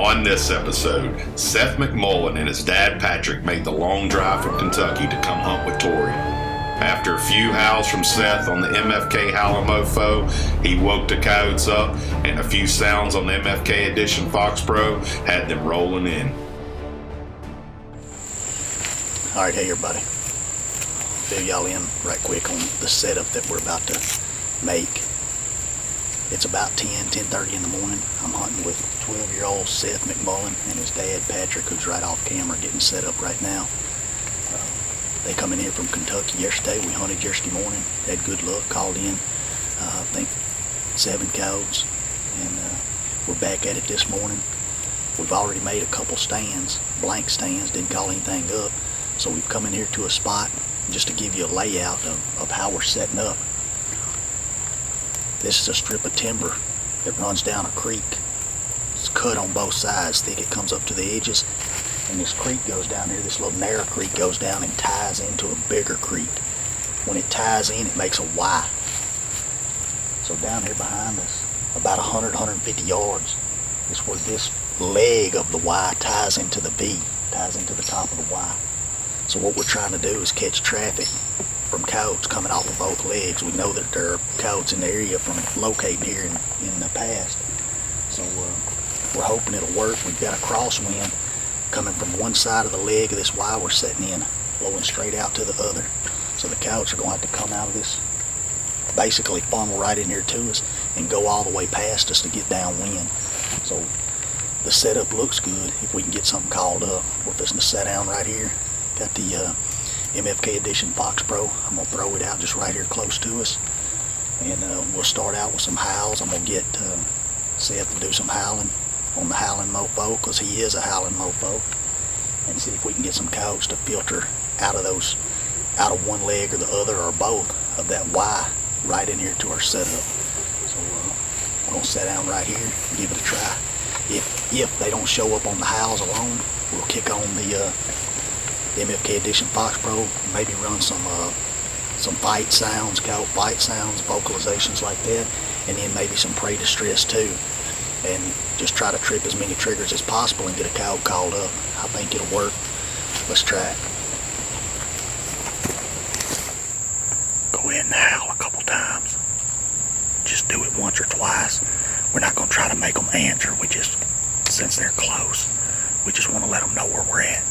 On this episode, Seth McMULLIN and his dad Patrick made the long drive from Kentucky to come hunt with Torry. After a few howls from Seth on the MFK Howling MOFO, he woke the coyotes up, and a few sounds on the MFK Edition Fox Pro had them rolling in. Alright, hey everybody. Fill y'all in right quick on the setup that we're about to make. It's about 10:30 in the morning. I'm hunting with 12-year-old Seth McMULLIN and his dad Patrick, who's right off camera getting set up right now. They come in here from Kentucky yesterday. We hunted yesterday morning, had good luck, called in, I think 7 coyotes, and we're back at it this morning. We've already made a couple stands, blank stands, didn't call anything up. So we've come in here to a spot just to give you a layout of how we're setting up. This is a strip of timber that runs down a creek. It's cut on both sides, thick, it comes up to the edges. And this creek goes down here, this little narrow creek goes down and ties into a bigger creek. When it ties in, it makes a Y. So down here behind us, about 150 yards, is where this leg of the Y ties into the V, ties into the top of the Y. So what we're trying to do is catch traffic from coyotes coming off of both legs. We know that there are coyotes in the area from locating here in the past. So we're hoping it'll work. We've got a crosswind coming from one side of the leg of this Y we're setting in, blowing straight out to the other. So the coyotes are going to have to come out of this, basically funnel right in here to us and go all the way past us to get downwind. So the setup looks good. If we can get something called up, we're fixing to set down right here. Got the MFK Edition Fox Pro. I'm going to throw it out just right here close to us. And we'll start out with some howls. I'm going to get Seth to do some howling on the Howling MOFO, because he is a Howling MOFO. And see if we can get some coyotes to filter out of one leg or the other or both of that Y right in here to our setup. So we're going to set down right here and give it a try. If they don't show up on the howls alone, we'll kick on the MFK Edition Fox Pro, maybe run some fight sounds, coyote fight sounds, vocalizations like that, and then maybe some prey distress too, and just try to trip as many triggers as possible and get a coyote called up. I think it'll work. Let's try it. Go ahead and howl a couple times. Just do it once or twice. We're not going to try to make them answer. Since they're close, we just want to let them know where we're at.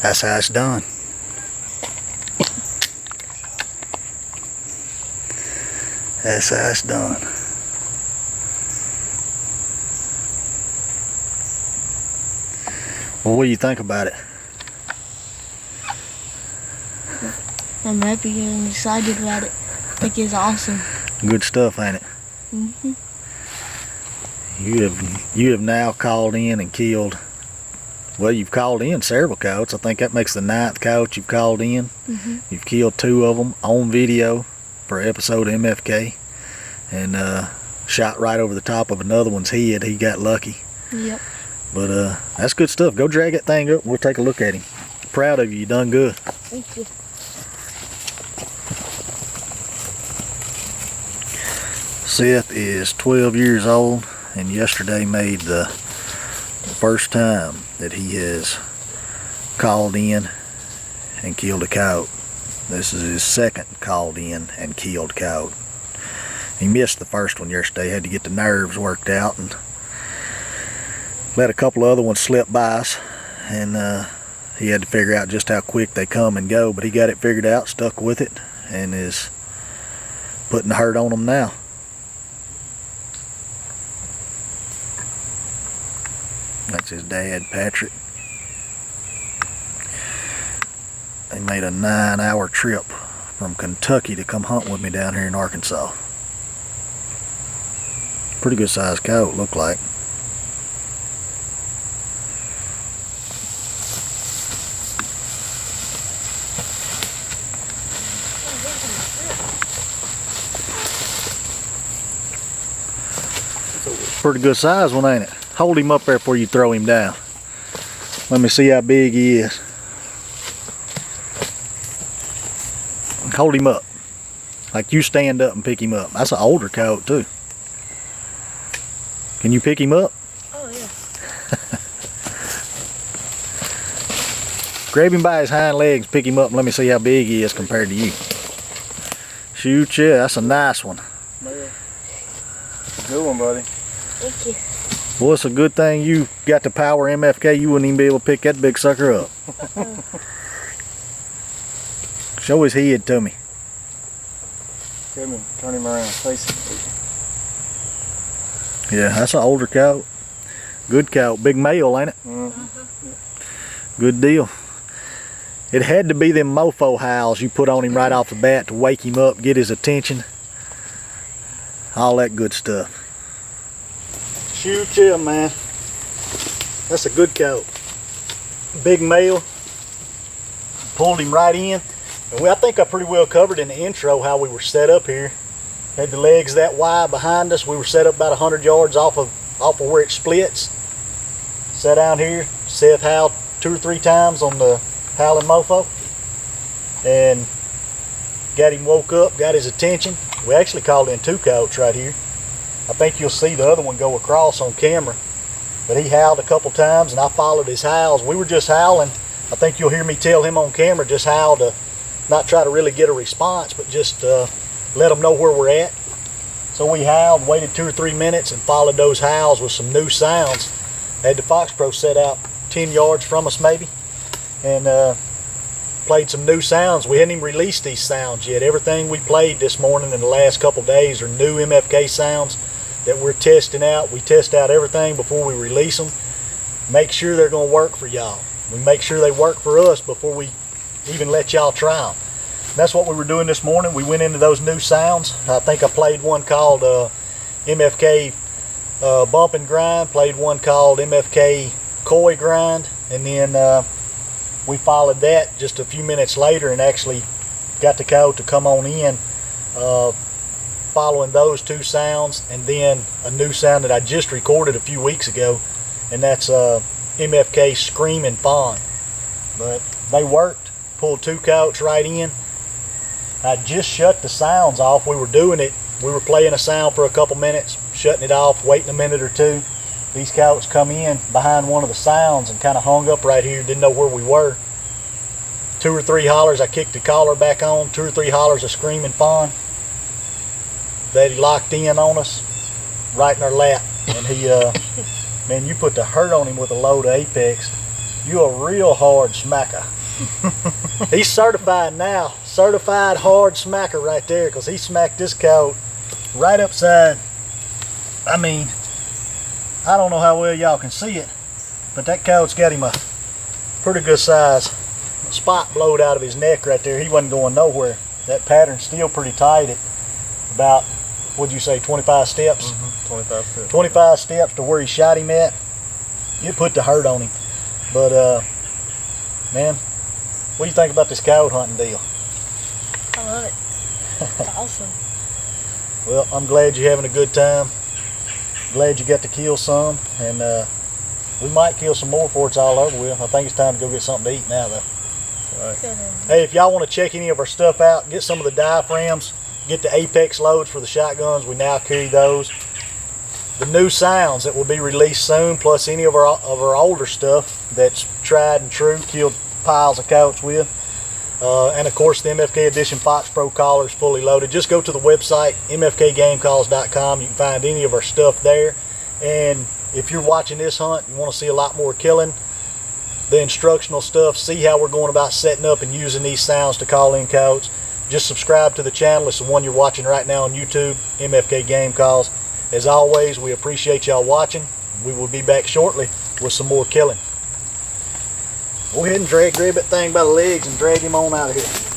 That's how it's done. That's how it's done. Well, what do you think about it? I'm happy and excited about it. I think it's awesome. Good stuff, ain't it? Mm-hmm. You have now called in and killed. Well, you've called in several coyotes. I think that makes the 9th coyote you've called in. Mm-hmm. You've killed 2 of them on video for episode MFK, and shot right over the top of another one's head. He got lucky. Yep. But that's good stuff. Go drag that thing up. We'll take a look at him. Proud of you. You done good. Thank you. Seth is 12 years old, and yesterday made the first time that he has called in and killed a coyote. This is his 2nd called in and killed coyote. He missed the first one yesterday. Had to get the nerves worked out and let a couple of other ones slip by us, and he had to figure out just how quick they come and go, but he got it figured out, stuck with it, and is putting the hurt on them now. That's his dad, Patrick. They made a 9-hour trip from Kentucky to come hunt with me down here in Arkansas. Pretty good sized coyote, looked like. Pretty good size one, ain't it? Hold him up there before you throw him down. Let me see how big he is. Hold him up. Like you stand up and pick him up. That's an older coyote too. Can you pick him up? Oh, yeah. Grab him by his hind legs, pick him up, and let me see how big he is compared to you. Shoot, yeah, that's a nice one. Good one, buddy. Thank you. Well, it's a good thing you got the power MFK. You wouldn't even be able to pick that big sucker up. Show his head to me. Grab him, turn him around, face him. Yeah, that's an older coyote. Good coyote. Big male, ain't it? Mm-hmm. Good deal. It had to be them MOFO howls you put on him right off the bat to wake him up, get his attention. All that good stuff. Shoot ya, man. That's a good coyote. Big male. Pulled him right in. And I think I pretty well covered in the intro how we were set up here. Had the legs that wide behind us. We were set up about 100 yards off of where it splits. Sat down here. Seth howled 2 or 3 times on the Howling MOFO. And got him woke up, got his attention. We actually called in 2 coyotes right here. I think you'll see the other one go across on camera. But he howled a couple times and I followed his howls. We were just howling. I think you'll hear me tell him on camera, just howl to not try to really get a response, but just let them know where we're at. So we howled, waited 2 or 3 minutes and followed those howls with some new sounds. Had the Fox Pro set out 10 yards from us maybe, and played some new sounds. We hadn't even released these sounds yet. Everything we played this morning and the last couple days are new MFK sounds that we're testing out. We test out everything before we release them. Make sure they're going to work for y'all. We make sure they work for us before we even let y'all try them. And that's what we were doing this morning. We went into those new sounds. I think I played one called MFK Bump and Grind, played one called MFK Coy Grind, and then we followed that just a few minutes later and actually got the coyote to come on in following those 2 sounds, and then a new sound that I just recorded a few weeks ago, and that's MFK Scream and Fawn. But they worked, pulled 2 coyotes right in. I just shut the sounds off. We were doing it, we were playing a sound for a couple minutes, shutting it off, waiting a minute or 2. These coyotes come in behind one of the sounds and kind of hung up right here, didn't know where we were. 2 or 3 hollers, I kicked the collar back on, 2 or 3 hollers of Scream and Fawn. That he locked in on us, right in our lap. And he, man, you put the hurt on him with a load of Apex. You a real hard smacker. He's certified now. Certified hard smacker right there, because he smacked this coyote right upside. I mean, I don't know how well y'all can see it, but that coyote's got him a pretty good size spot blowed out of his neck right there. He wasn't going nowhere. That pattern's still pretty tight at about, what'd you say, 25 steps? 25 steps. 25 steps to where he shot him at. It put the hurt on him. But, man, what do you think about this coyote hunting deal? I love it. It's awesome. Well, I'm glad you're having a good time. Glad you got to kill some, and we might kill some more before it's all over with. I think it's time to go get something to eat now, though. Right. Hey, if y'all want to check any of our stuff out, get some of the diaphragms, get the Apex loads for the shotguns. We now carry those. The new sounds that will be released soon, plus any of our older stuff that's tried and true, killed piles of coyotes with. And of course the MFK Edition Fox Pro collar is fully loaded. Just go to the website, mfkgamecalls.com. You can find any of our stuff there. And if you're watching this hunt, you want to see a lot more killing, the instructional stuff, see how we're going about setting up and using these sounds to call in coyotes, just subscribe to the channel. It's the one you're watching right now on YouTube, MFK Game Calls. As always, we appreciate y'all watching. We will be back shortly with some more killing. Go ahead and grab that thing by the legs and drag him on out of here.